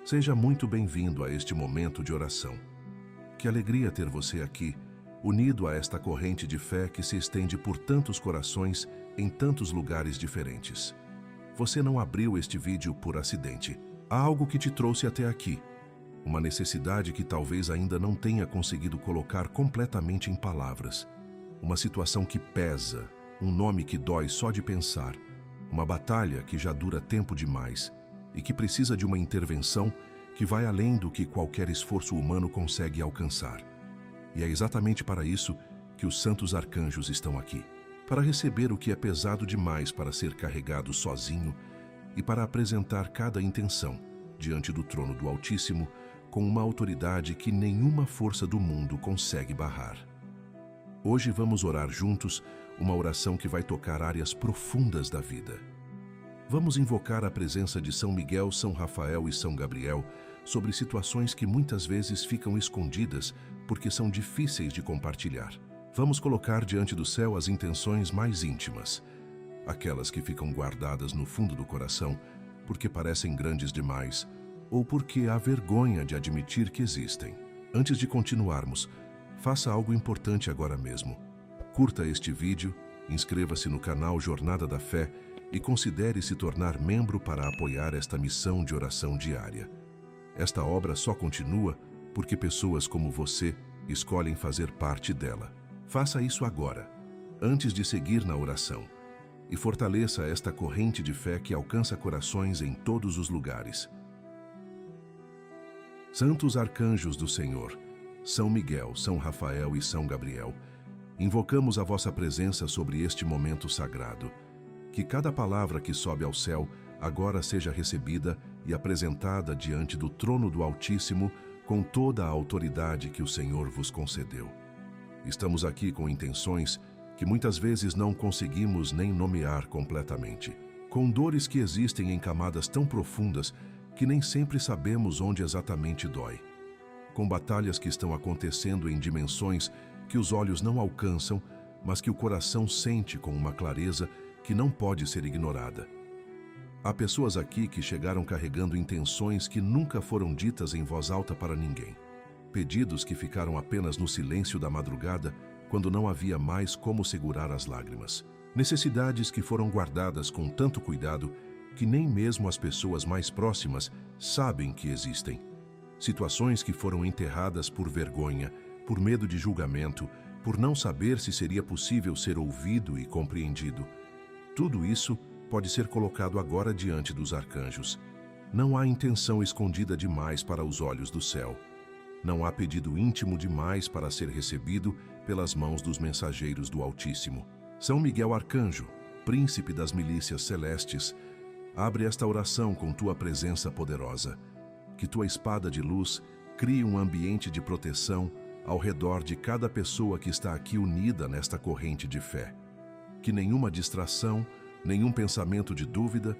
Seja muito bem-vindo a este momento de oração. Que alegria ter você aqui, unido a esta corrente de fé que se estende por tantos corações em tantos lugares diferentes. Você não abriu este vídeo por acidente. Há algo que te trouxe até aqui. Uma necessidade que talvez ainda não tenha conseguido colocar completamente em palavras. Uma situação que pesa, um nome que dói só de pensar. Uma batalha que já dura tempo demais e que precisa de uma intervenção que vai além do que qualquer esforço humano consegue alcançar. E é exatamente para isso que os santos arcanjos estão aqui. Para receber o que é pesado demais para ser carregado sozinho e para apresentar cada intenção diante do trono do Altíssimo com uma autoridade que nenhuma força do mundo consegue barrar. Hoje vamos orar juntos uma oração que vai tocar áreas profundas da vida. Vamos invocar a presença de São Miguel, São Rafael e São Gabriel sobre situações que muitas vezes ficam escondidas porque são difíceis de compartilhar. Vamos colocar diante do céu as intenções mais íntimas, aquelas que ficam guardadas no fundo do coração porque parecem grandes demais ou porque há vergonha de admitir que existem. Antes de continuarmos, faça algo importante agora mesmo. Curta este vídeo, inscreva-se no canal Jornada da Fé e considere se tornar membro para apoiar esta missão de oração diária. Esta obra só continua porque pessoas como você escolhem fazer parte dela. Faça isso agora, antes de seguir na oração, e fortaleça esta corrente de fé que alcança corações em todos os lugares. Santos arcanjos do Senhor, São Miguel, São Rafael e São Gabriel, invocamos a vossa presença sobre este momento sagrado. Que cada palavra que sobe ao céu agora seja recebida e apresentada diante do trono do Altíssimo com toda a autoridade que o Senhor vos concedeu. Estamos aqui com intenções que muitas vezes não conseguimos nem nomear completamente, com dores que existem em camadas tão profundas que nem sempre sabemos onde exatamente dói, com batalhas que estão acontecendo em dimensões que os olhos não alcançam, mas que o coração sente com uma clareza que não pode ser ignorada. Há pessoas aqui que chegaram carregando intenções que nunca foram ditas em voz alta para ninguém. Pedidos que ficaram apenas no silêncio da madrugada, quando não havia mais como segurar as lágrimas. Necessidades que foram guardadas com tanto cuidado que nem mesmo as pessoas mais próximas sabem que existem. Situações que foram enterradas por vergonha, por medo de julgamento, por não saber se seria possível ser ouvido e compreendido. Tudo isso pode ser colocado agora diante dos arcanjos. Não há intenção escondida demais para os olhos do céu. Não há pedido íntimo demais para ser recebido pelas mãos dos mensageiros do Altíssimo. São Miguel Arcanjo, príncipe das milícias celestes, abre esta oração com tua presença poderosa. Que tua espada de luz crie um ambiente de proteção ao redor de cada pessoa que está aqui unida nesta corrente de fé. Que nenhuma distração, nenhum pensamento de dúvida,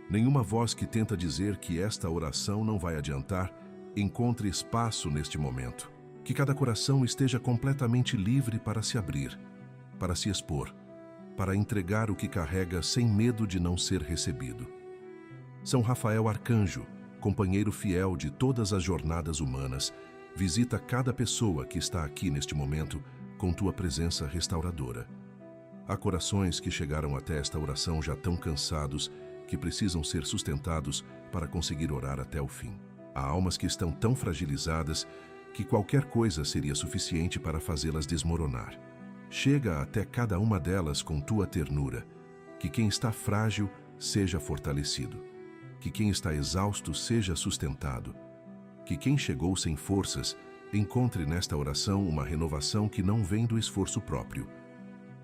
nenhuma voz que tenta dizer que esta oração não vai adiantar, encontre espaço neste momento. Que cada coração esteja completamente livre para se abrir, para se expor, para entregar o que carrega sem medo de não ser recebido. São Rafael Arcanjo, companheiro fiel de todas as jornadas humanas, visita cada pessoa que está aqui neste momento com tua presença restauradora. Há corações que chegaram até esta oração já tão cansados que precisam ser sustentados para conseguir orar até o fim. Há almas que estão tão fragilizadas que qualquer coisa seria suficiente para fazê-las desmoronar. Chega até cada uma delas com tua ternura, que quem está frágil seja fortalecido, que quem está exausto seja sustentado, que quem chegou sem forças encontre nesta oração uma renovação que não vem do esforço próprio.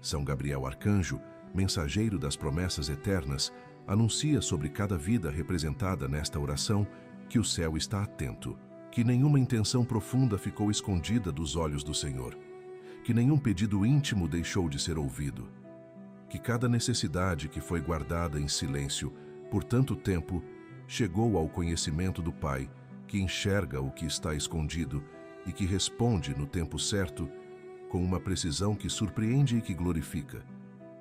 São Gabriel Arcanjo, mensageiro das promessas eternas, anuncia sobre cada vida representada nesta oração que o céu está atento, que nenhuma intenção profunda ficou escondida dos olhos do Senhor, que nenhum pedido íntimo deixou de ser ouvido, que cada necessidade que foi guardada em silêncio por tanto tempo chegou ao conhecimento do Pai, que enxerga o que está escondido e que responde no tempo certo com uma precisão que surpreende e que glorifica.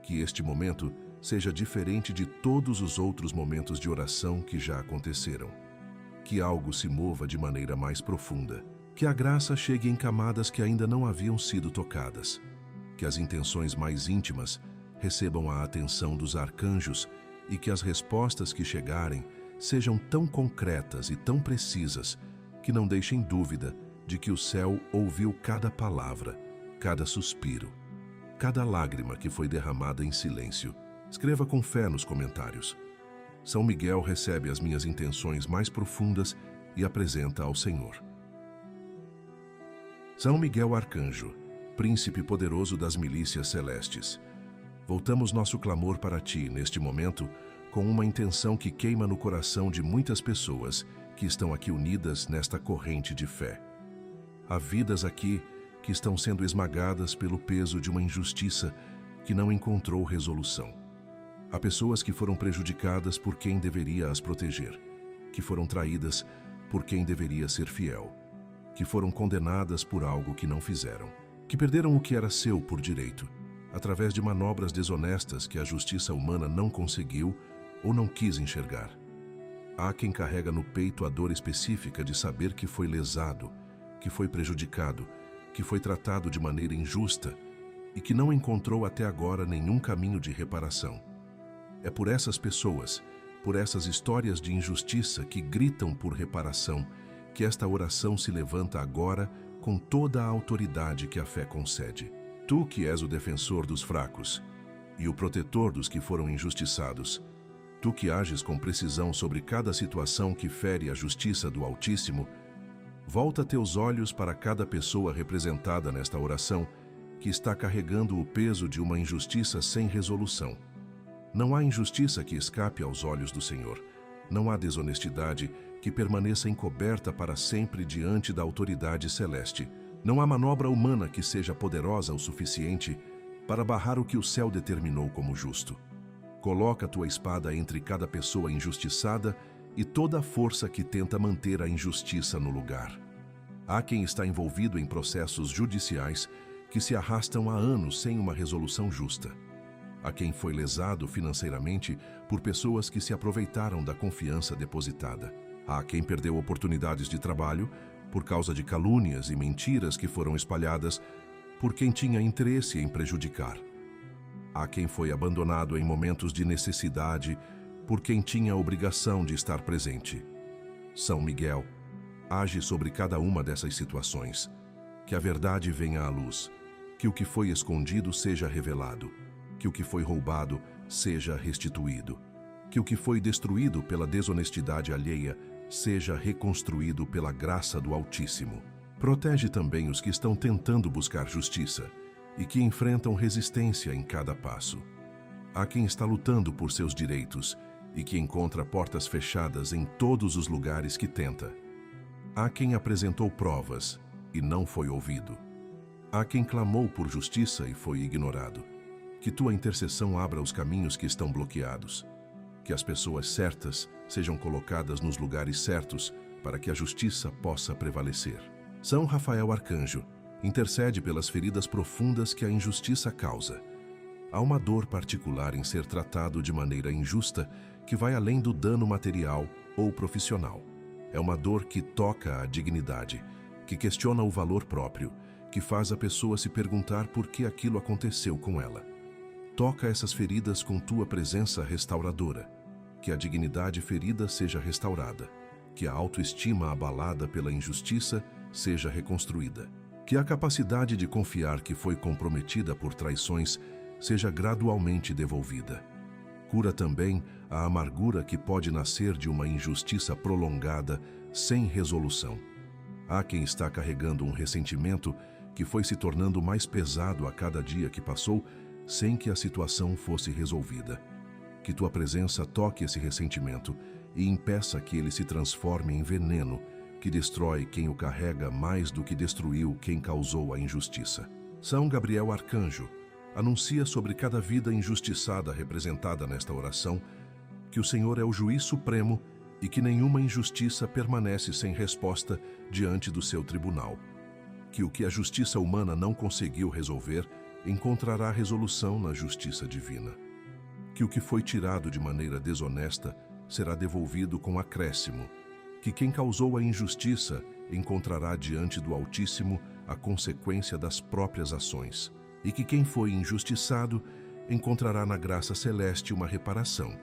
Que este momento seja diferente de todos os outros momentos de oração que já aconteceram. Que algo se mova de maneira mais profunda. Que a graça chegue em camadas que ainda não haviam sido tocadas. Que as intenções mais íntimas recebam a atenção dos arcanjos e que as respostas que chegarem sejam tão concretas e tão precisas que não deixem dúvida de que o céu ouviu cada palavra, cada suspiro, cada lágrima que foi derramada em silêncio. Escreva com fé nos comentários. São Miguel recebe as minhas intenções mais profundas e apresenta ao Senhor. São Miguel Arcanjo, príncipe poderoso das milícias celestes, voltamos nosso clamor para ti neste momento com uma intenção que queima no coração de muitas pessoas que estão aqui unidas nesta corrente de fé. Há vidas aqui que estão sendo esmagadas pelo peso de uma injustiça que não encontrou resolução. Há pessoas que foram prejudicadas por quem deveria as proteger, que foram traídas por quem deveria ser fiel, que foram condenadas por algo que não fizeram, que perderam o que era seu por direito, através de manobras desonestas que a justiça humana não conseguiu ou não quis enxergar. Há quem carrega no peito a dor específica de saber que foi lesado, que foi prejudicado, que foi tratado de maneira injusta e que não encontrou até agora nenhum caminho de reparação. É por essas pessoas, por essas histórias de injustiça que gritam por reparação, que esta oração se levanta agora com toda a autoridade que a fé concede. Tu que és o defensor dos fracos e o protetor dos que foram injustiçados, tu que ages com precisão sobre cada situação que fere a justiça do Altíssimo, volta teus olhos para cada pessoa representada nesta oração que está carregando o peso de uma injustiça sem resolução. Não há injustiça que escape aos olhos do Senhor. Não há desonestidade que permaneça encoberta para sempre diante da autoridade celeste. Não há manobra humana que seja poderosa o suficiente para barrar o que o céu determinou como justo. Coloca tua espada entre cada pessoa injustiçada e toda a força que tenta manter a injustiça no lugar. Há quem está envolvido em processos judiciais que se arrastam há anos sem uma resolução justa. Há quem foi lesado financeiramente por pessoas que se aproveitaram da confiança depositada. Há quem perdeu oportunidades de trabalho por causa de calúnias e mentiras que foram espalhadas por quem tinha interesse em prejudicar. Há quem foi abandonado em momentos de necessidade por quem tinha a obrigação de estar presente. São Miguel, age sobre cada uma dessas situações. Que a verdade venha à luz, que o que foi escondido seja revelado, que o que foi roubado seja restituído, que o que foi destruído pela desonestidade alheia seja reconstruído pela graça do Altíssimo. Protege também os que estão tentando buscar justiça e que enfrentam resistência em cada passo. Há quem está lutando por seus direitos e que encontra portas fechadas em todos os lugares que tenta. Há quem apresentou provas e não foi ouvido. Há quem clamou por justiça e foi ignorado. Que tua intercessão abra os caminhos que estão bloqueados. Que as pessoas certas sejam colocadas nos lugares certos para que a justiça possa prevalecer. São Rafael Arcanjo, intercede pelas feridas profundas que a injustiça causa. Há uma dor particular em ser tratado de maneira injusta que vai além do dano material ou profissional. É uma dor que toca a dignidade, que questiona o valor próprio, que faz a pessoa se perguntar por que aquilo aconteceu com ela. Toca essas feridas com tua presença restauradora, que a dignidade ferida seja restaurada, que a autoestima abalada pela injustiça seja reconstruída, que a capacidade de confiar que foi comprometida por traições seja gradualmente devolvida. Cura também a amargura que pode nascer de uma injustiça prolongada sem resolução. Há quem está carregando um ressentimento que foi se tornando mais pesado a cada dia que passou, sem que a situação fosse resolvida. Que tua presença toque esse ressentimento e impeça que ele se transforme em veneno, que destrói quem o carrega mais do que destruiu quem causou a injustiça. São Gabriel Arcanjo, anuncia sobre cada vida injustiçada representada nesta oração que o Senhor é o juiz supremo e que nenhuma injustiça permanece sem resposta diante do seu tribunal. Que o que a justiça humana não conseguiu resolver encontrará resolução na justiça divina. que o que foi tirado de maneira desonesta será devolvido com acréscimo, que quem causou a injustiça encontrará diante do Altíssimo a consequência das próprias ações, e que quem foi injustiçado encontrará na graça celeste uma reparação,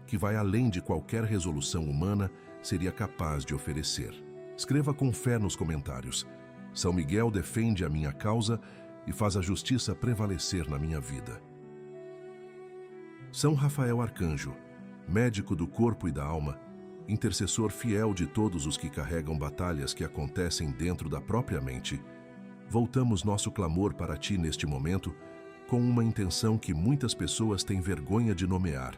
que vai além de qualquer resolução humana seria capaz de oferecer. Escreva com fé nos comentários: São Miguel defende a minha causa e faz a justiça prevalecer na minha vida. São Rafael Arcanjo, médico do corpo e da alma, intercessor fiel de todos os que carregam batalhas que acontecem dentro da própria mente, voltamos nosso clamor para ti neste momento com uma intenção que muitas pessoas têm vergonha de nomear.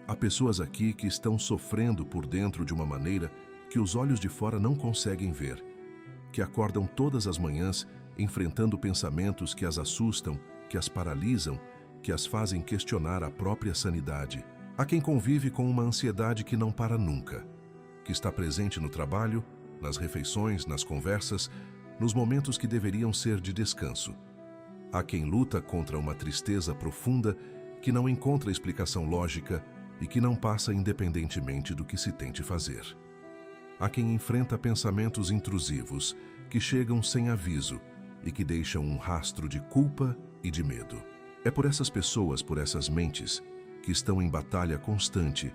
Há pessoas aqui que estão sofrendo por dentro de uma maneira que os olhos de fora não conseguem ver, que acordam todas as manhãs enfrentando pensamentos que as assustam, que as paralisam, que as fazem questionar a própria sanidade. Há quem convive com uma ansiedade que não para nunca, que está presente no trabalho, nas refeições, nas conversas, nos momentos que deveriam ser de descanso. Há quem luta contra uma tristeza profunda que não encontra explicação lógica e que não passa independentemente do que se tente fazer. Há quem enfrenta pensamentos intrusivos que chegam sem aviso e que deixam um rastro de culpa e de medo. É por essas pessoas, por essas mentes, que estão em batalha constante,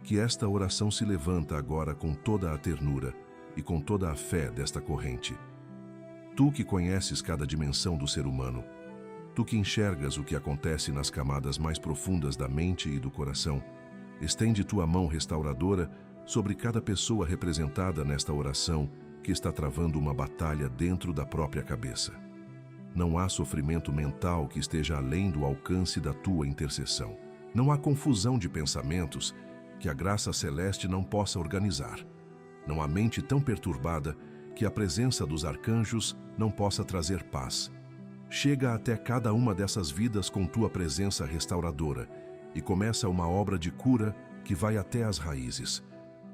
que esta oração se levanta agora com toda a ternura e com toda a fé desta corrente. Tu que conheces cada dimensão do ser humano, tu que enxergas o que acontece nas camadas mais profundas da mente e do coração, estende tua mão restauradora sobre cada pessoa representada nesta oração que está travando uma batalha dentro da própria cabeça. Não há sofrimento mental que esteja além do alcance da tua intercessão. Não há confusão de pensamentos que a graça celeste não possa organizar. Não há mente tão perturbada que a presença dos arcanjos não possa trazer paz. Chega até cada uma dessas vidas com tua presença restauradora e começa uma obra de cura que vai até as raízes.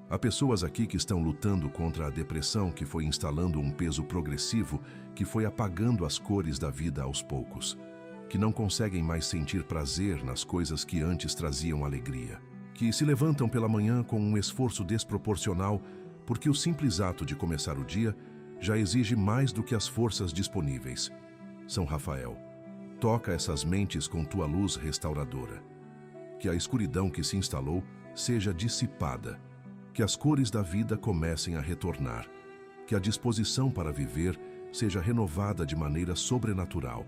Há pessoas aqui que estão lutando contra a depressão que foi instalando um peso progressivo que foi apagando as cores da vida aos poucos, que não conseguem mais sentir prazer nas coisas que antes traziam alegria, que se levantam pela manhã com um esforço desproporcional porque o simples ato de começar o dia já exige mais do que as forças disponíveis. São Rafael, toca essas mentes com tua luz restauradora. Que a escuridão que se instalou seja dissipada, que as cores da vida comecem a retornar, que a disposição para viver seja renovada de maneira sobrenatural.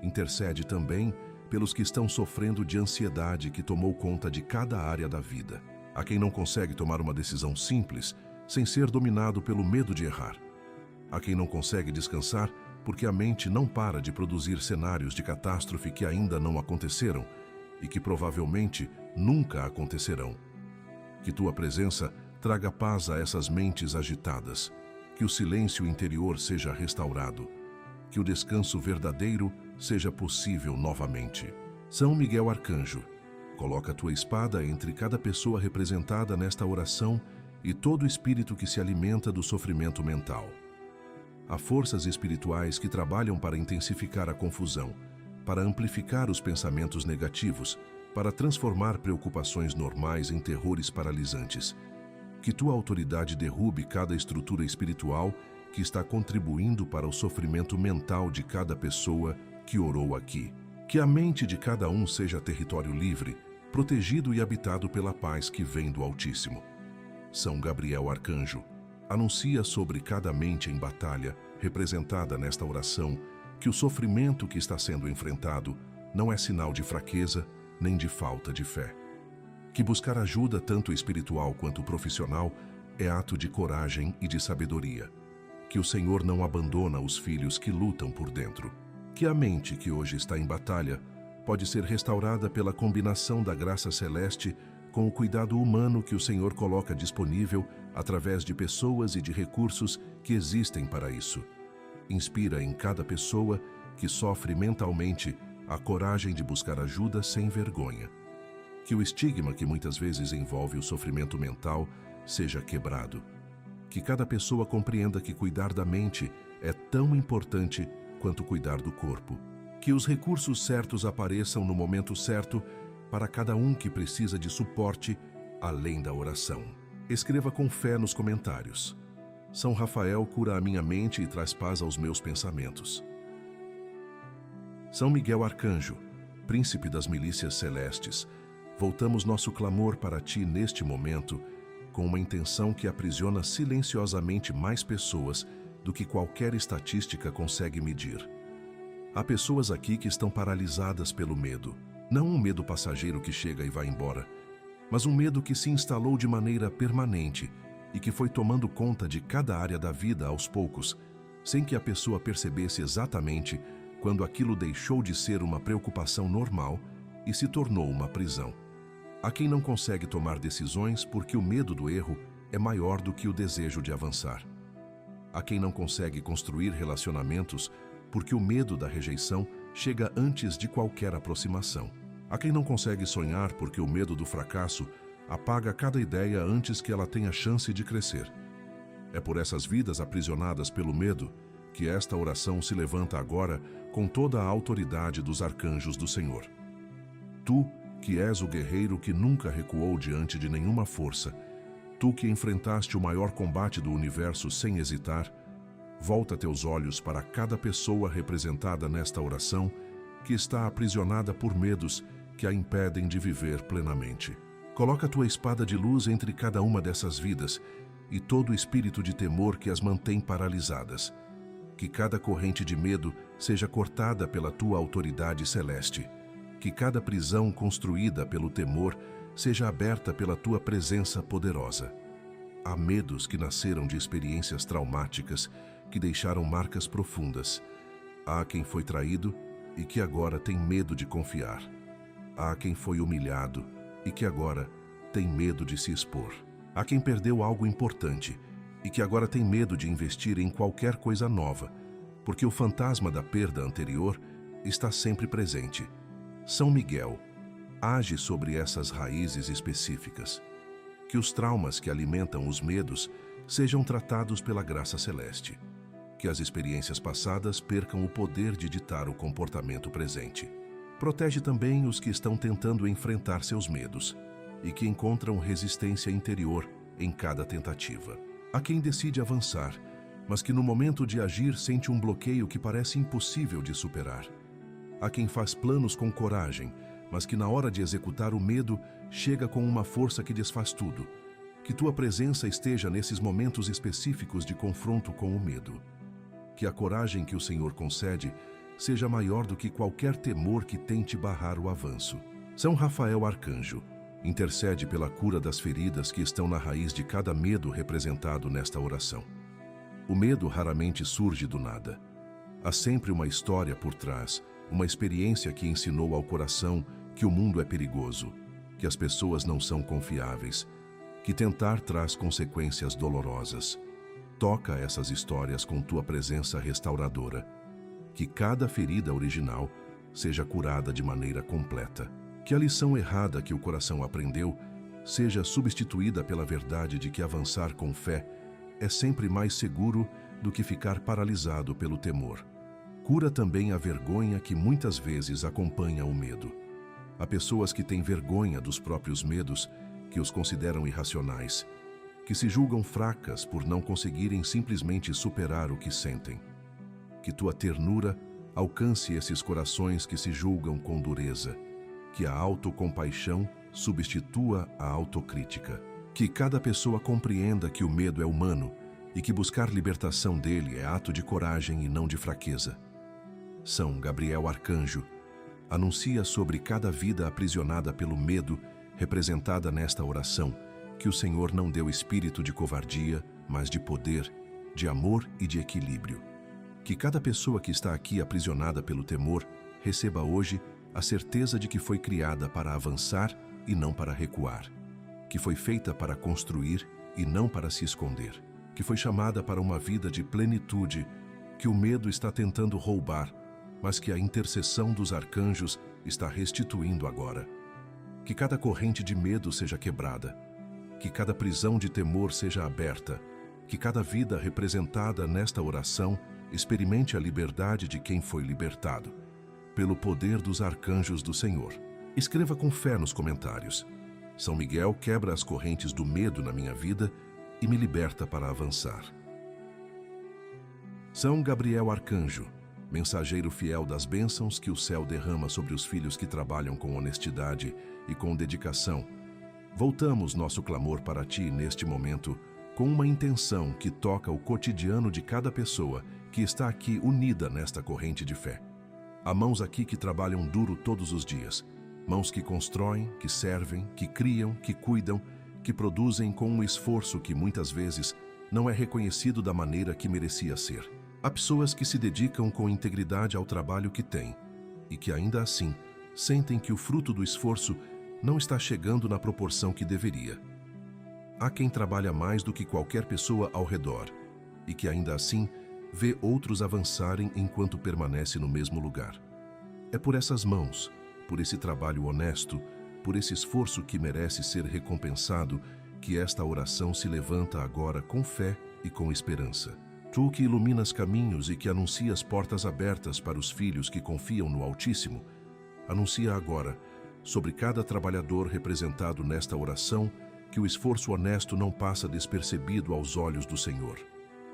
Intercede também pelos que estão sofrendo de ansiedade que tomou conta de cada área da vida. Há quem não consegue tomar uma decisão simples sem ser dominado pelo medo de errar. Há quem não consegue descansar porque a mente não para de produzir cenários de catástrofe que ainda não aconteceram e que provavelmente nunca acontecerão. Que tua presença traga paz a essas mentes agitadas, que o silêncio interior seja restaurado, que o descanso verdadeiro seja possível novamente. São Miguel Arcanjo, coloca a tua espada entre cada pessoa representada nesta oração e todo espírito que se alimenta do sofrimento mental. Há forças espirituais que trabalham para intensificar a confusão, para amplificar os pensamentos negativos, para transformar preocupações normais em terrores paralisantes. Que tua autoridade derrube cada estrutura espiritual que está contribuindo para o sofrimento mental de cada pessoa que orou aqui. Que a mente de cada um seja território livre, protegido e habitado pela paz que vem do Altíssimo. São Gabriel Arcanjo, anuncia sobre cada mente em batalha, representada nesta oração, que o sofrimento que está sendo enfrentado não é sinal de fraqueza nem de falta de fé. Que buscar ajuda tanto espiritual quanto profissional é ato de coragem e de sabedoria. Que o Senhor não abandona os filhos que lutam por dentro. Que a mente que hoje está em batalha pode ser restaurada pela combinação da graça celeste com o cuidado humano que o Senhor coloca disponível através de pessoas e de recursos que existem para isso. Inspira em cada pessoa que sofre mentalmente a coragem de buscar ajuda sem vergonha. Que o estigma que muitas vezes envolve o sofrimento mental seja quebrado. Que cada pessoa compreenda que cuidar da mente é tão importante quanto cuidar do corpo. Que os recursos certos apareçam no momento certo para cada um que precisa de suporte além da oração. Escreva com fé nos comentários: São Rafael cura a minha mente e traz paz aos meus pensamentos. São Miguel Arcanjo, príncipe das milícias celestes, voltamos nosso clamor para ti neste momento, com uma intenção que aprisiona silenciosamente mais pessoas do que qualquer estatística consegue medir. Há pessoas aqui que estão paralisadas pelo medo. Não um medo passageiro que chega e vai embora, mas um medo que se instalou de maneira permanente e que foi tomando conta de cada área da vida aos poucos, sem que a pessoa percebesse exatamente quando aquilo deixou de ser uma preocupação normal e se tornou uma prisão. Há quem não consegue tomar decisões porque o medo do erro é maior do que o desejo de avançar. Há quem não consegue construir relacionamentos porque o medo da rejeição chega antes de qualquer aproximação. Há quem não consegue sonhar porque o medo do fracasso apaga cada ideia antes que ela tenha chance de crescer. É por essas vidas aprisionadas pelo medo que esta oração se levanta agora com toda a autoridade dos arcanjos do Senhor. Tu, que és o guerreiro que nunca recuou diante de nenhuma força, tu que enfrentaste o maior combate do universo sem hesitar, volta teus olhos para cada pessoa representada nesta oração que está aprisionada por medos que a impedem de viver plenamente. Coloca tua espada de luz entre cada uma dessas vidas e todo o espírito de temor que as mantém paralisadas. Que cada corrente de medo seja cortada pela tua autoridade celeste. Que cada prisão construída pelo temor seja aberta pela tua presença poderosa. Há medos que nasceram de experiências traumáticas que deixaram marcas profundas. Há quem foi traído e que agora tem medo de confiar. Há quem foi humilhado e que agora tem medo de se expor. Há quem perdeu algo importante e que agora tem medo de investir em qualquer coisa nova, porque o fantasma da perda anterior está sempre presente. São Miguel, age sobre essas raízes específicas. Que os traumas que alimentam os medos sejam tratados pela graça celeste. Que as experiências passadas percam o poder de ditar o comportamento presente. Protege também os que estão tentando enfrentar seus medos e que encontram resistência interior em cada tentativa. Há quem decide avançar, mas que no momento de agir sente um bloqueio que parece impossível de superar. Há quem faz planos com coragem, mas que na hora de executar o medo chega com uma força que desfaz tudo. Que tua presença esteja nesses momentos específicos de confronto com o medo. Que a coragem que o Senhor concede seja maior do que qualquer temor que tente barrar o avanço. São Rafael Arcanjo, intercede pela cura das feridas que estão na raiz de cada medo representado nesta oração. O medo raramente surge do nada. Há sempre uma história por trás, uma experiência que ensinou ao coração que o mundo é perigoso, que as pessoas não são confiáveis, que tentar traz consequências dolorosas. Toca essas histórias com tua presença restauradora. Que cada ferida original seja curada de maneira completa. Que a lição errada que o coração aprendeu seja substituída pela verdade de que avançar com fé é sempre mais seguro do que ficar paralisado pelo temor. Cura também a vergonha que muitas vezes acompanha o medo. Há pessoas que têm vergonha dos próprios medos, que os consideram irracionais, que se julgam fracas por não conseguirem simplesmente superar o que sentem. Que tua ternura alcance esses corações que se julgam com dureza. Que a autocompaixão substitua a autocrítica. Que cada pessoa compreenda que o medo é humano e que buscar libertação dele é ato de coragem e não de fraqueza. São Gabriel Arcanjo, anuncia sobre cada vida aprisionada pelo medo, representada nesta oração, que o Senhor não deu espírito de covardia, mas de poder, de amor e de equilíbrio. Que cada pessoa que está aqui aprisionada pelo temor receba hoje a certeza de que foi criada para avançar e não para recuar. Que foi feita para construir e não para se esconder. Que foi chamada para uma vida de plenitude, que o medo está tentando roubar, mas que a intercessão dos arcanjos está restituindo agora. Que cada corrente de medo seja quebrada. Que cada prisão de temor seja aberta. Que cada vida representada nesta oração experimente a liberdade de quem foi libertado, pelo poder dos arcanjos do Senhor. Escreva com fé nos comentários. São Miguel quebra as correntes do medo na minha vida e me liberta para avançar. São Gabriel Arcanjo, mensageiro fiel das bênçãos que o céu derrama sobre os filhos que trabalham com honestidade e com dedicação. Voltamos nosso clamor para ti neste momento com uma intenção que toca o cotidiano de cada pessoa que está aqui unida nesta corrente de fé. Há mãos aqui que trabalham duro todos os dias, mãos que constroem, que servem, que criam, que cuidam, que produzem com um esforço que muitas vezes não é reconhecido da maneira que merecia ser. Há pessoas que se dedicam com integridade ao trabalho que têm e que ainda assim sentem que o fruto do esforço não está chegando na proporção que deveria. Há quem trabalha mais do que qualquer pessoa ao redor e que ainda assim vê outros avançarem enquanto permanece no mesmo lugar. É por essas mãos, por esse trabalho honesto, por esse esforço que merece ser recompensado, que esta oração se levanta agora com fé e com esperança. Tu que iluminas caminhos e que anuncias portas abertas para os filhos que confiam no Altíssimo, anuncia agora, sobre cada trabalhador representado nesta oração, que o esforço honesto não passa despercebido aos olhos do Senhor,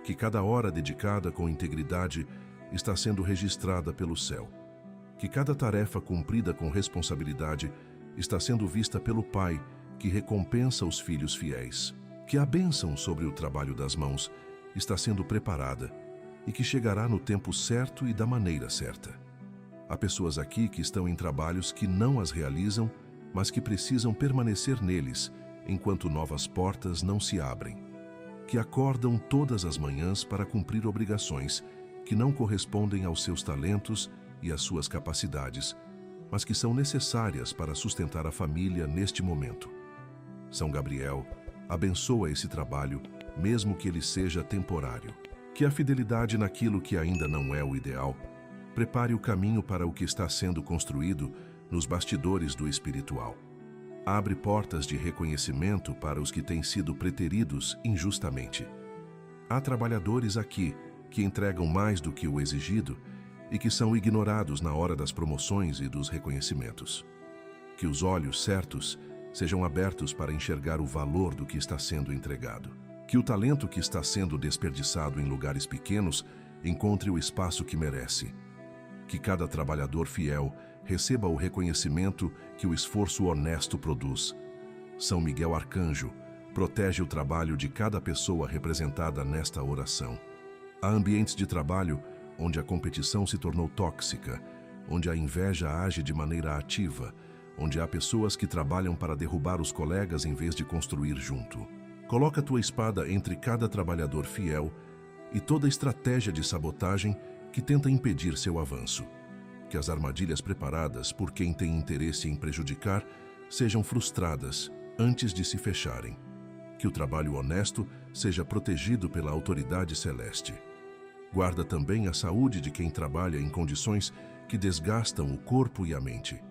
que cada hora dedicada com integridade está sendo registrada pelo céu, que cada tarefa cumprida com responsabilidade está sendo vista pelo Pai, que recompensa os filhos fiéis, que a bênção sobre o trabalho das mãos está sendo preparada e que chegará no tempo certo e da maneira certa. Há pessoas aqui que estão em trabalhos que não as realizam, mas que precisam permanecer neles enquanto novas portas não se abrem, que acordam todas as manhãs para cumprir obrigações que não correspondem aos seus talentos e às suas capacidades, mas que são necessárias para sustentar a família neste momento. São Gabriel, abençoa esse trabalho, mesmo que ele seja temporário. Que a fidelidade naquilo que ainda não é o ideal prepare o caminho para o que está sendo construído nos bastidores do espiritual. Abre portas de reconhecimento para os que têm sido preteridos injustamente. Há trabalhadores aqui que entregam mais do que o exigido e que são ignorados na hora das promoções e dos reconhecimentos. Que os olhos certos sejam abertos para enxergar o valor do que está sendo entregado. Que o talento que está sendo desperdiçado em lugares pequenos encontre o espaço que merece. Que cada trabalhador fiel receba o reconhecimento que o esforço honesto produz. São Miguel Arcanjo, protege o trabalho de cada pessoa representada nesta oração. Há ambientes de trabalho onde a competição se tornou tóxica, onde a inveja age de maneira ativa, onde há pessoas que trabalham para derrubar os colegas em vez de construir junto. Coloca tua espada entre cada trabalhador fiel e toda estratégia de sabotagem que tenta impedir seu avanço. Que as armadilhas preparadas por quem tem interesse em prejudicar sejam frustradas antes de se fecharem. Que o trabalho honesto seja protegido pela autoridade celeste. Guarda também a saúde de quem trabalha em condições que desgastam o corpo e a mente.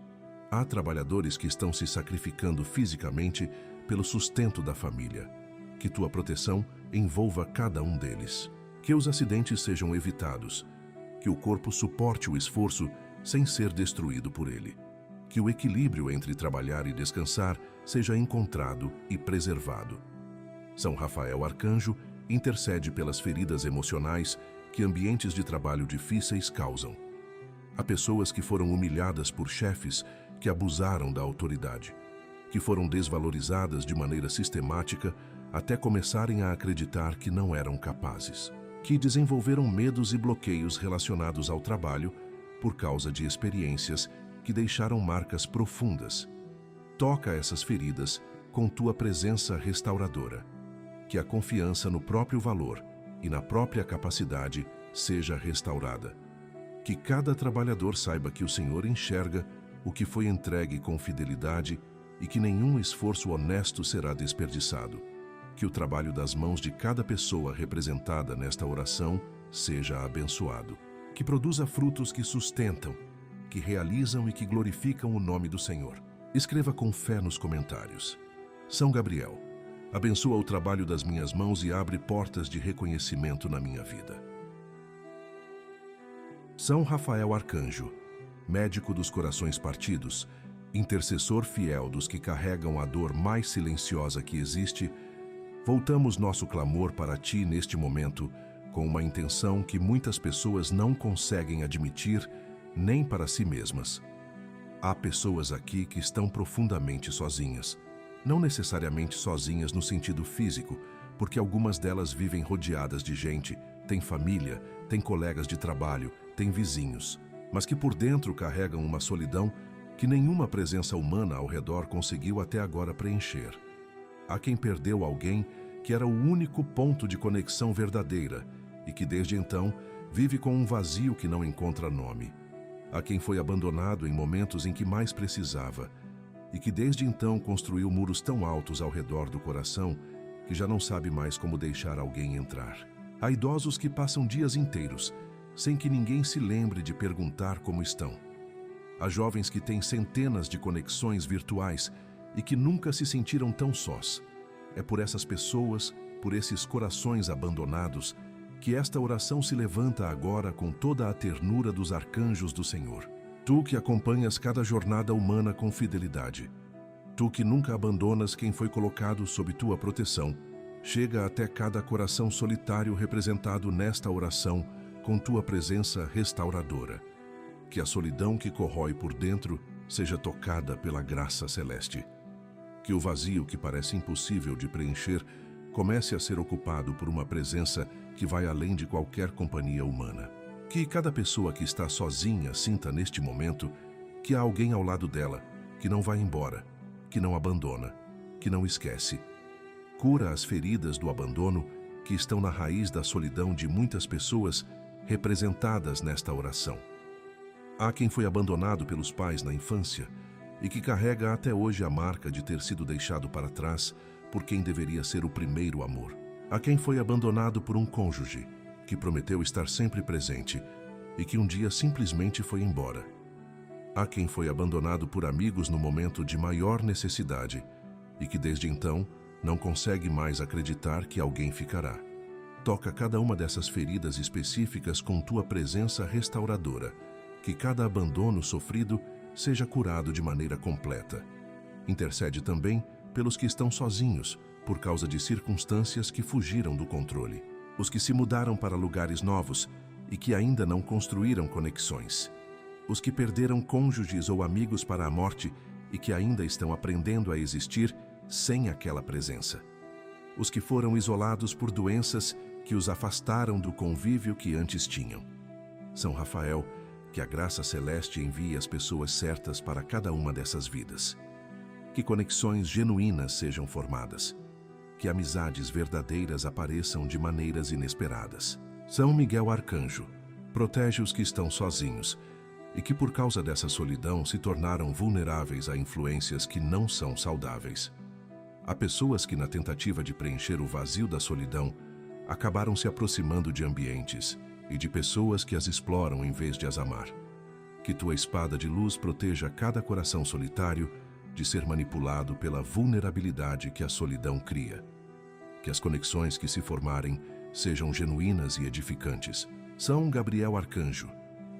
Há trabalhadores que estão se sacrificando fisicamente pelo sustento da família. Que tua proteção envolva cada um deles. Que os acidentes sejam evitados. Que o corpo suporte o esforço sem ser destruído por ele. Que o equilíbrio entre trabalhar e descansar seja encontrado e preservado. São Rafael Arcanjo intercede pelas feridas emocionais que ambientes de trabalho difíceis causam. Há pessoas que foram humilhadas por chefes que abusaram da autoridade, que foram desvalorizadas de maneira sistemática até começarem a acreditar que não eram capazes, que desenvolveram medos e bloqueios relacionados ao trabalho por causa de experiências que deixaram marcas profundas. Toca essas feridas com tua presença restauradora. Que a confiança no próprio valor e na própria capacidade seja restaurada. Que cada trabalhador saiba que o Senhor enxerga o que foi entregue com fidelidade e que nenhum esforço honesto será desperdiçado. Que o trabalho das mãos de cada pessoa representada nesta oração seja abençoado. Que produza frutos que sustentam, que realizam e que glorificam o nome do Senhor. Escreva com fé nos comentários. São Gabriel, abençoa o trabalho das minhas mãos e abre portas de reconhecimento na minha vida. São Rafael Arcanjo, médico dos corações partidos, Intercessor fiel dos que carregam a dor mais silenciosa que existe, voltamos nosso clamor para Ti neste momento, com uma intenção que muitas pessoas não conseguem admitir nem para si mesmas. Há pessoas aqui que estão profundamente sozinhas. Não necessariamente sozinhas no sentido físico, porque algumas delas vivem rodeadas de gente, têm família, têm colegas de trabalho, têm vizinhos, mas que por dentro carregam uma solidão que nenhuma presença humana ao redor conseguiu até agora preencher. Há quem perdeu alguém que era o único ponto de conexão verdadeira e que desde então vive com um vazio que não encontra nome. Há quem foi abandonado em momentos em que mais precisava e que desde então construiu muros tão altos ao redor do coração que já não sabe mais como deixar alguém entrar. Há idosos que passam dias inteiros sem que ninguém se lembre de perguntar como estão. Há jovens que têm centenas de conexões virtuais e que nunca se sentiram tão sós. É por essas pessoas, por esses corações abandonados, que esta oração se levanta agora com toda a ternura dos arcanjos do Senhor. Tu que acompanhas cada jornada humana com fidelidade, tu que nunca abandonas quem foi colocado sob tua proteção, chega até cada coração solitário representado nesta oração com tua presença restauradora. Que a solidão que corrói por dentro seja tocada pela graça celeste. Que o vazio que parece impossível de preencher comece a ser ocupado por uma presença que vai além de qualquer companhia humana. Que cada pessoa que está sozinha sinta neste momento que há alguém ao lado dela, que não vai embora, que não abandona, que não esquece. Cura as feridas do abandono que estão na raiz da solidão de muitas pessoas representadas nesta oração. Há quem foi abandonado pelos pais na infância e que carrega até hoje a marca de ter sido deixado para trás por quem deveria ser o primeiro amor. Há quem foi abandonado por um cônjuge que prometeu estar sempre presente e que um dia simplesmente foi embora. Há quem foi abandonado por amigos no momento de maior necessidade e que desde então não consegue mais acreditar que alguém ficará. Toca cada uma dessas feridas específicas com tua presença restauradora. Que cada abandono sofrido seja curado de maneira completa. Intercede também pelos que estão sozinhos por causa de circunstâncias que fugiram do controle. Os que se mudaram para lugares novos e que ainda não construíram conexões. Os que perderam cônjuges ou amigos para a morte e que ainda estão aprendendo a existir sem aquela presença. Os que foram isolados por doenças que os afastaram do convívio que antes tinham. São Rafael, que a graça celeste envie as pessoas certas para cada uma dessas vidas. Que conexões genuínas sejam formadas. Que amizades verdadeiras apareçam de maneiras inesperadas. São Miguel Arcanjo, protege os que estão sozinhos e que por causa dessa solidão se tornaram vulneráveis a influências que não são saudáveis. Há pessoas que, na tentativa de preencher o vazio da solidão, acabaram se aproximando de ambientes e de pessoas que as exploram em vez de as amar. Que tua espada de luz proteja cada coração solitário de ser manipulado pela vulnerabilidade que a solidão cria. Que as conexões que se formarem sejam genuínas e edificantes. São Gabriel Arcanjo,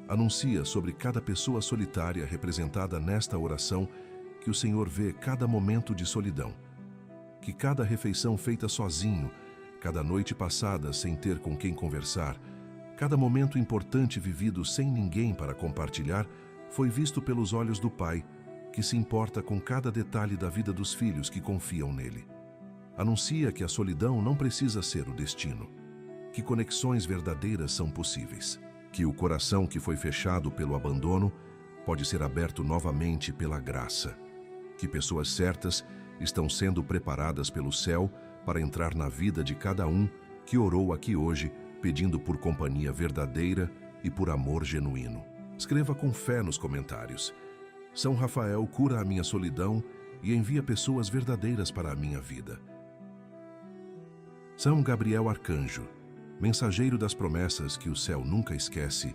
anuncia sobre cada pessoa solitária representada nesta oração que o Senhor vê cada momento de solidão. Que cada refeição feita sozinho, cada noite passada sem ter com quem conversar, cada momento importante vivido sem ninguém para compartilhar, foi visto pelos olhos do Pai, que se importa com cada detalhe da vida dos filhos que confiam nele. Anuncia que a solidão não precisa ser o destino, que conexões verdadeiras são possíveis, que o coração que foi fechado pelo abandono pode ser aberto novamente pela graça, que pessoas certas estão sendo preparadas pelo céu para entrar na vida de cada um que orou aqui hoje, pedindo por companhia verdadeira e por amor genuíno. Escreva com fé nos comentários. São Rafael cura a minha solidão e envia pessoas verdadeiras para a minha vida. São Gabriel Arcanjo, mensageiro das promessas que o céu nunca esquece,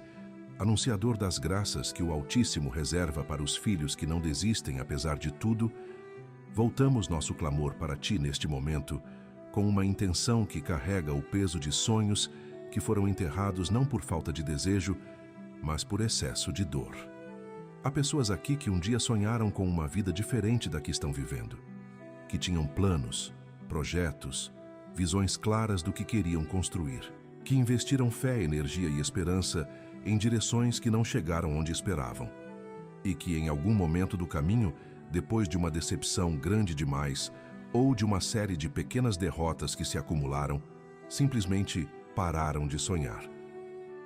anunciador das graças que o Altíssimo reserva para os filhos que não desistem apesar de tudo, voltamos nosso clamor para ti neste momento, com uma intenção que carrega o peso de sonhos que foram enterrados não por falta de desejo, mas por excesso de dor. Há pessoas aqui que um dia sonharam com uma vida diferente da que estão vivendo, que tinham planos, projetos, visões claras do que queriam construir, que investiram fé, energia e esperança em direções que não chegaram onde esperavam, e que em algum momento do caminho, depois de uma decepção grande demais ou de uma série de pequenas derrotas que se acumularam, simplesmente pararam de sonhar.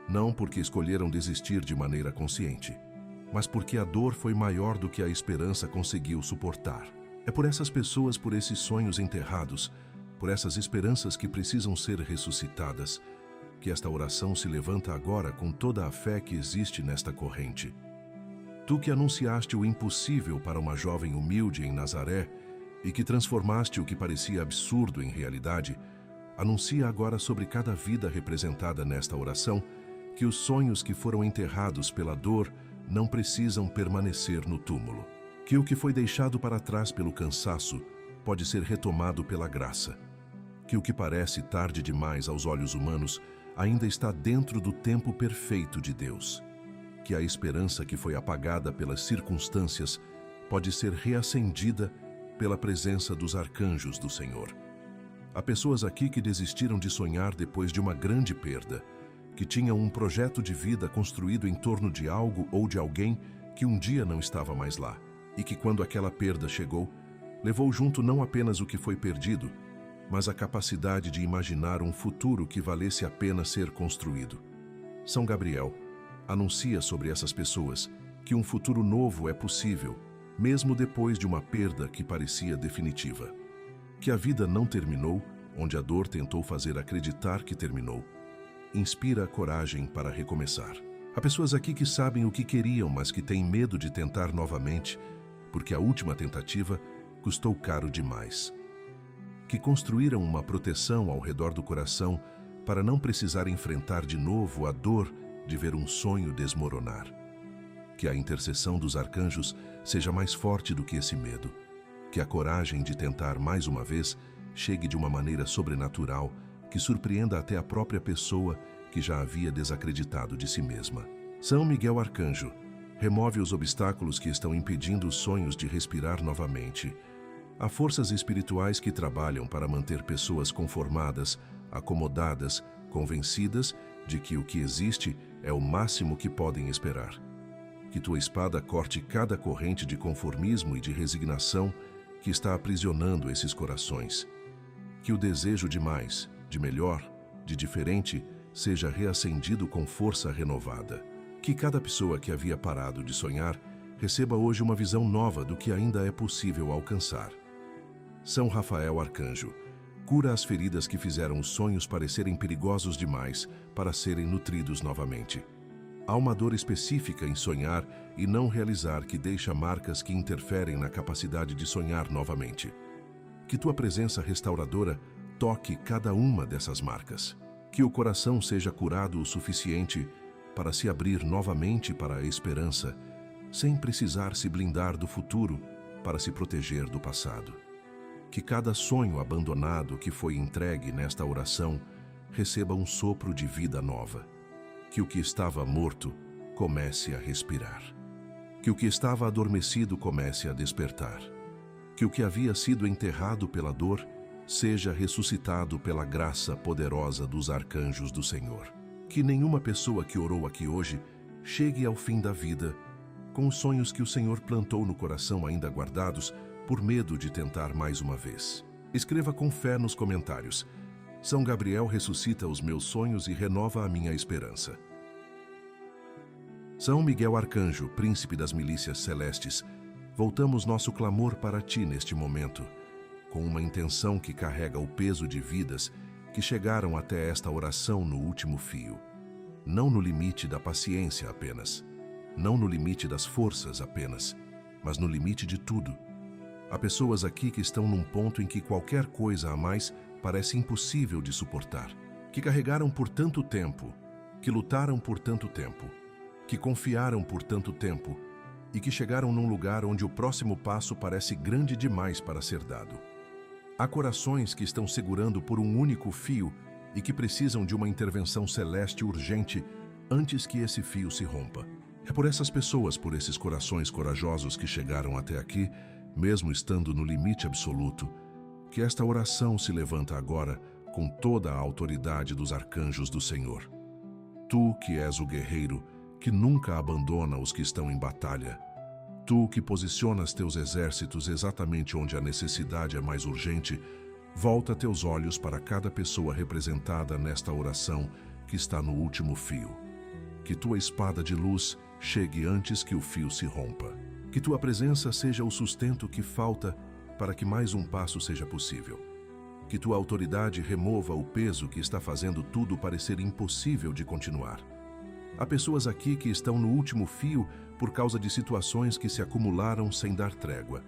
Não porque escolheram desistir de maneira consciente, mas porque a dor foi maior do que a esperança conseguiu suportar. É por essas pessoas, por esses sonhos enterrados, por essas esperanças que precisam ser ressuscitadas, que esta oração se levanta agora com toda a fé que existe nesta corrente. Tu que anunciaste o impossível para uma jovem humilde em Nazaré e que transformaste o que parecia absurdo em realidade, anuncia agora sobre cada vida representada nesta oração que os sonhos que foram enterrados pela dor não precisam permanecer no túmulo, que o que foi deixado para trás pelo cansaço pode ser retomado pela graça, que o que parece tarde demais aos olhos humanos ainda está dentro do tempo perfeito de Deus, que a esperança que foi apagada pelas circunstâncias pode ser reacendida pela presença dos arcanjos do Senhor. Há pessoas aqui que desistiram de sonhar depois de uma grande perda, que tinham um projeto de vida construído em torno de algo ou de alguém que um dia não estava mais lá, e que quando aquela perda chegou, levou junto não apenas o que foi perdido, mas a capacidade de imaginar um futuro que valesse a pena ser construído. São Gabriel anuncia sobre essas pessoas que um futuro novo é possível, mesmo depois de uma perda que parecia definitiva. Que a vida não terminou, onde a dor tentou fazer acreditar que terminou. Inspira a coragem para recomeçar. Há pessoas aqui que sabem o que queriam, mas que têm medo de tentar novamente, porque a última tentativa custou caro demais. Que construíram uma proteção ao redor do coração para não precisar enfrentar de novo a dor de ver um sonho desmoronar. Que a intercessão dos arcanjos seja mais forte do que esse medo. Que a coragem de tentar mais uma vez chegue de uma maneira sobrenatural, que surpreenda até a própria pessoa que já havia desacreditado de si mesma. São Miguel Arcanjo, remove os obstáculos que estão impedindo os sonhos de respirar novamente. Há forças espirituais que trabalham para manter pessoas conformadas, acomodadas, convencidas de que o que existe é o máximo que podem esperar. Que tua espada corte cada corrente de conformismo e de resignação que está aprisionando esses corações. Que o desejo de mais, de melhor, de diferente, seja reacendido com força renovada. Que cada pessoa que havia parado de sonhar receba hoje uma visão nova do que ainda é possível alcançar. São Rafael Arcanjo, cura as feridas que fizeram os sonhos parecerem perigosos demais para serem nutridos novamente. Há uma dor específica em sonhar e não realizar que deixa marcas que interferem na capacidade de sonhar novamente. Que tua presença restauradora toque cada uma dessas marcas. Que o coração seja curado o suficiente para se abrir novamente para a esperança, sem precisar se blindar do futuro para se proteger do passado. Que cada sonho abandonado que foi entregue nesta oração receba um sopro de vida nova. Que o que estava morto comece a respirar. Que o que estava adormecido comece a despertar. Que o que havia sido enterrado pela dor seja ressuscitado pela graça poderosa dos arcanjos do Senhor. Que nenhuma pessoa que orou aqui hoje chegue ao fim da vida com os sonhos que o Senhor plantou no coração ainda guardados por medo de tentar mais uma vez. Escreva com fé nos comentários: São Gabriel ressuscita os meus sonhos e renova a minha esperança. São Miguel Arcanjo, príncipe das milícias celestes, voltamos nosso clamor para ti neste momento, com uma intenção que carrega o peso de vidas que chegaram até esta oração no último fio. Não no limite da paciência apenas, não no limite das forças apenas, mas no limite de tudo. Há pessoas aqui que estão num ponto em que qualquer coisa a mais parece impossível de suportar, que carregaram por tanto tempo, que lutaram por tanto tempo, que confiaram por tanto tempo e que chegaram num lugar onde o próximo passo parece grande demais para ser dado. Há corações que estão segurando por um único fio e que precisam de uma intervenção celeste urgente antes que esse fio se rompa. É por essas pessoas, por esses corações corajosos que chegaram até aqui, mesmo estando no limite absoluto, que esta oração se levanta agora com toda a autoridade dos arcanjos do Senhor. Tu que és o guerreiro, que nunca abandona os que estão em batalha. Tu que posicionas teus exércitos exatamente onde a necessidade é mais urgente, volta teus olhos para cada pessoa representada nesta oração que está no último fio. Que tua espada de luz chegue antes que o fio se rompa. Que tua presença seja o sustento que falta para que mais um passo seja possível. Que tua autoridade remova o peso que está fazendo tudo parecer impossível de continuar. Há pessoas aqui que estão no último fio por causa de situações que se acumularam sem dar trégua,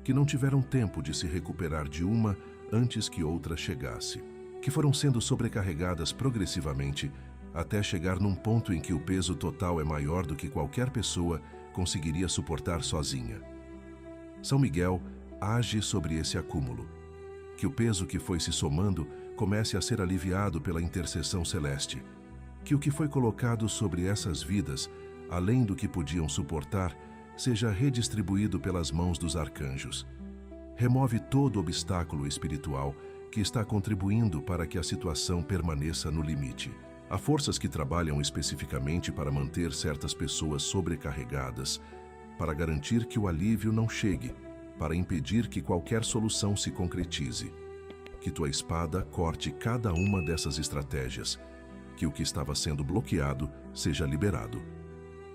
que não tiveram tempo de se recuperar de uma antes que outra chegasse, que foram sendo sobrecarregadas progressivamente até chegar num ponto em que o peso total é maior do que qualquer pessoa conseguiria suportar sozinha. São Miguel age sobre esse acúmulo. Que o peso que foi se somando comece a ser aliviado pela intercessão celeste. Que o que foi colocado sobre essas vidas, além do que podiam suportar, seja redistribuído pelas mãos dos arcanjos. Remove todo obstáculo espiritual que está contribuindo para que a situação permaneça no limite. Há forças que trabalham especificamente para manter certas pessoas sobrecarregadas, para garantir que o alívio não chegue, para impedir que qualquer solução se concretize. Que tua espada corte cada uma dessas estratégias. Que o que estava sendo bloqueado seja liberado.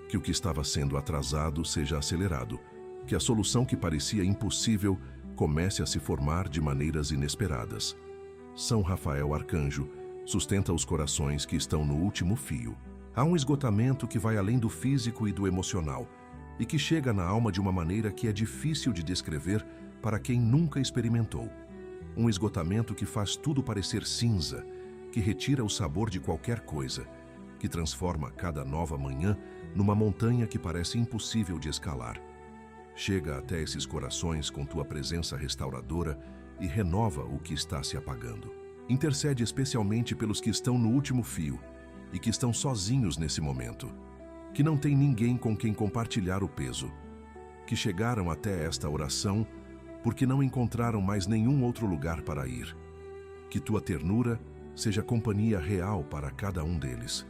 Que o que estava sendo atrasado seja acelerado. Que a solução que parecia impossível comece a se formar de maneiras inesperadas. São Rafael Arcanjo sustenta os corações que estão no último fio. Há um esgotamento que vai além do físico e do emocional e que chega na alma de uma maneira que é difícil de descrever para quem nunca experimentou. Um esgotamento que faz tudo parecer cinza, que retira o sabor de qualquer coisa, que transforma cada nova manhã numa montanha que parece impossível de escalar. Chega até esses corações com tua presença restauradora e renova o que está se apagando. Intercede especialmente pelos que estão no último fio e que estão sozinhos nesse momento, que não tem ninguém com quem compartilhar o peso, que chegaram até esta oração porque não encontraram mais nenhum outro lugar para ir. Que tua ternura seja companhia real para cada um deles.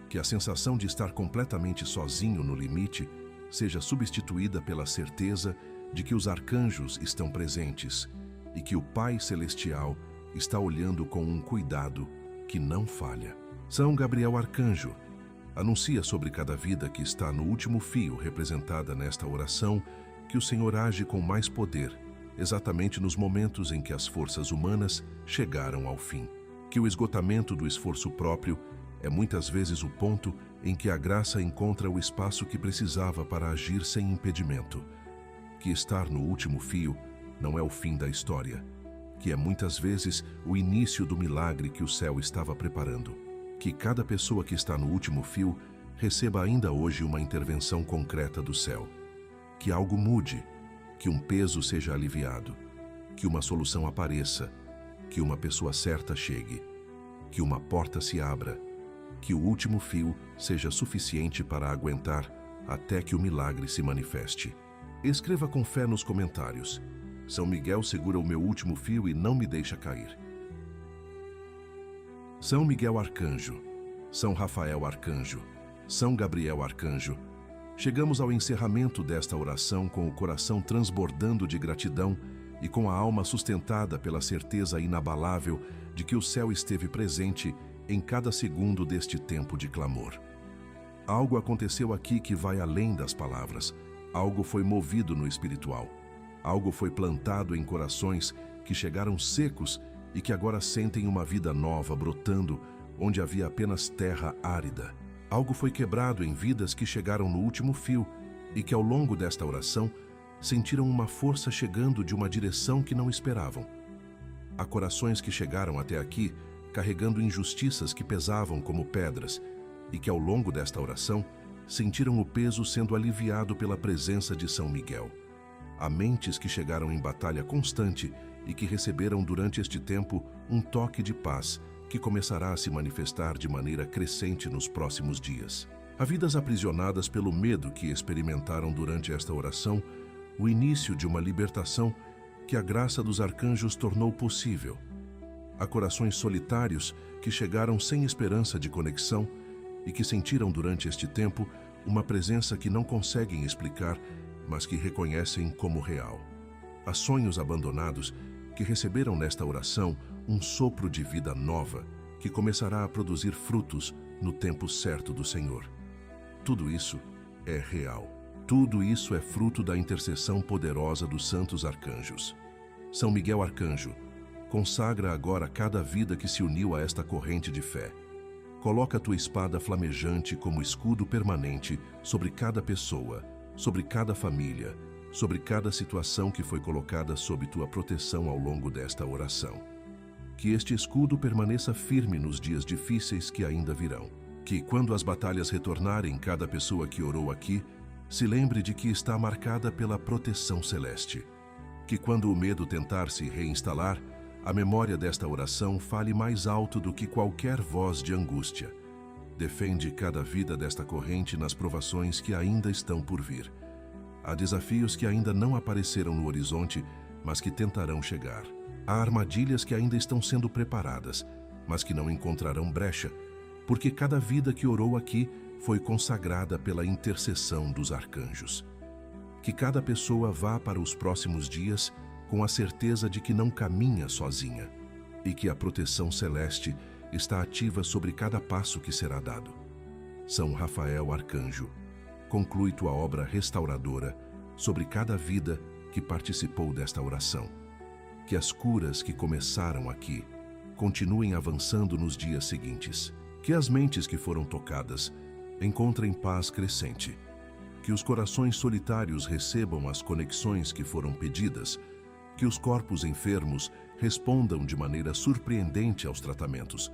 Que a sensação de estar completamente sozinho no limite seja substituída pela certeza de que os arcanjos estão presentes e que o Pai Celestial está olhando com um cuidado que não falha. São Gabriel Arcanjo anuncia sobre cada vida que está no último fio representada nesta oração que o Senhor age com mais poder, exatamente nos momentos em que as forças humanas chegaram ao fim. Que o esgotamento do esforço próprio é muitas vezes o ponto em que a graça encontra o espaço que precisava para agir sem impedimento. Que estar no último fio não é o fim da história, que é muitas vezes o início do milagre que o céu estava preparando. Que cada pessoa que está no último fio receba ainda hoje uma intervenção concreta do céu. Que algo mude, que um peso seja aliviado, que uma solução apareça, que uma pessoa certa chegue, que uma porta se abra, que o último fio seja suficiente para aguentar até que o milagre se manifeste. Escreva com fé nos comentários: São Miguel segura o meu último fio e não me deixa cair. São Miguel Arcanjo, São Rafael Arcanjo, São Gabriel Arcanjo. Chegamos ao encerramento desta oração com o coração transbordando de gratidão e com a alma sustentada pela certeza inabalável de que o céu esteve presente em cada segundo deste tempo de clamor. Algo aconteceu aqui que vai além das palavras. Algo foi movido no espiritual. Algo foi plantado em corações que chegaram secos e que agora sentem uma vida nova brotando onde havia apenas terra árida. Algo foi quebrado em vidas que chegaram no último fio e que ao longo desta oração sentiram uma força chegando de uma direção que não esperavam. Há corações que chegaram até aqui carregando injustiças que pesavam como pedras e que ao longo desta oração sentiram o peso sendo aliviado pela presença de São Miguel. Há mentes que chegaram em batalha constante e que receberam durante este tempo um toque de paz que começará a se manifestar de maneira crescente nos próximos dias. Há vidas aprisionadas pelo medo que experimentaram durante esta oração o início de uma libertação que a graça dos arcanjos tornou possível. Há corações solitários que chegaram sem esperança de conexão e que sentiram durante este tempo uma presença que não conseguem explicar, mas que reconhecem como real. Há sonhos abandonados que receberam nesta oração um sopro de vida nova que começará a produzir frutos no tempo certo do Senhor. Tudo isso é real. Tudo isso é fruto da intercessão poderosa dos santos arcanjos. São Miguel Arcanjo, consagra agora cada vida que se uniu a esta corrente de fé. Coloca a tua espada flamejante como escudo permanente sobre cada pessoa, sobre cada família, sobre cada situação que foi colocada sob tua proteção ao longo desta oração. Que este escudo permaneça firme nos dias difíceis que ainda virão. Que, quando as batalhas retornarem, cada pessoa que orou aqui se lembre de que está marcada pela proteção celeste. Que, quando o medo tentar se reinstalar, a memória desta oração fale mais alto do que qualquer voz de angústia. Defende cada vida desta corrente nas provações que ainda estão por vir. Há desafios que ainda não apareceram no horizonte, mas que tentarão chegar. Há armadilhas que ainda estão sendo preparadas, mas que não encontrarão brecha, porque cada vida que orou aqui foi consagrada pela intercessão dos arcanjos. Que cada pessoa vá para os próximos dias com a certeza de que não caminha sozinha e que a proteção celeste está ativa sobre cada passo que será dado. São Rafael Arcanjo, conclui tua obra restauradora sobre cada vida que participou desta oração. Que as curas que começaram aqui continuem avançando nos dias seguintes. Que as mentes que foram tocadas encontrem paz crescente. Que os corações solitários recebam as conexões que foram pedidas. Que os corpos enfermos respondam de maneira surpreendente aos tratamentos.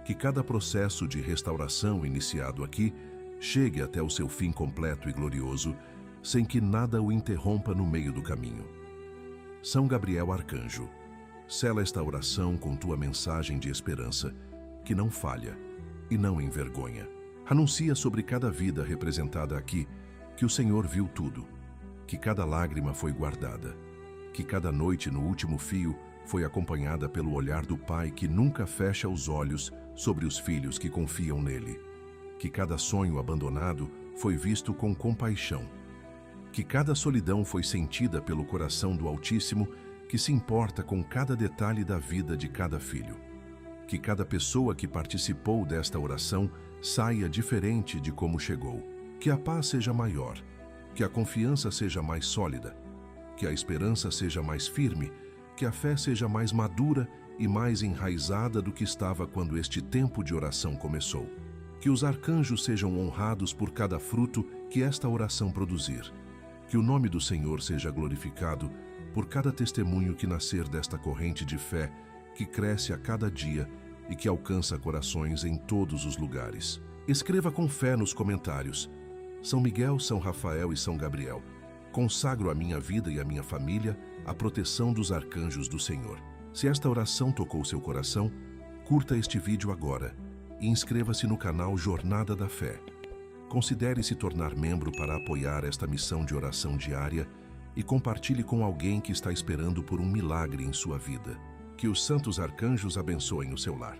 Que cada processo de restauração iniciado aqui chegue até o seu fim completo e glorioso, sem que nada o interrompa no meio do caminho. São Gabriel Arcanjo, sela esta oração com tua mensagem de esperança, que não falha e não envergonha. Anuncia sobre cada vida representada aqui que o Senhor viu tudo, que cada lágrima foi guardada, que cada noite no último fio foi acompanhada pelo olhar do Pai que nunca fecha os olhos sobre os filhos que confiam nele, que cada sonho abandonado foi visto com compaixão, que cada solidão foi sentida pelo coração do Altíssimo que se importa com cada detalhe da vida de cada filho, que cada pessoa que participou desta oração saia diferente de como chegou, que a paz seja maior, que a confiança seja mais sólida, que a esperança seja mais firme, que a fé seja mais madura e mais enraizada do que estava quando este tempo de oração começou. Que os arcanjos sejam honrados por cada fruto que esta oração produzir. Que o nome do Senhor seja glorificado por cada testemunho que nascer desta corrente de fé que cresce a cada dia e que alcança corações em todos os lugares. Escreva com fé nos comentários: São Miguel, São Rafael e São Gabriel, consagro a minha vida e a minha família à proteção dos arcanjos do Senhor. Se esta oração tocou seu coração, curta este vídeo agora e inscreva-se no canal Jornada da Fé. Considere se tornar membro para apoiar esta missão de oração diária e compartilhe com alguém que está esperando por um milagre em sua vida. Que os santos arcanjos abençoem o seu lar.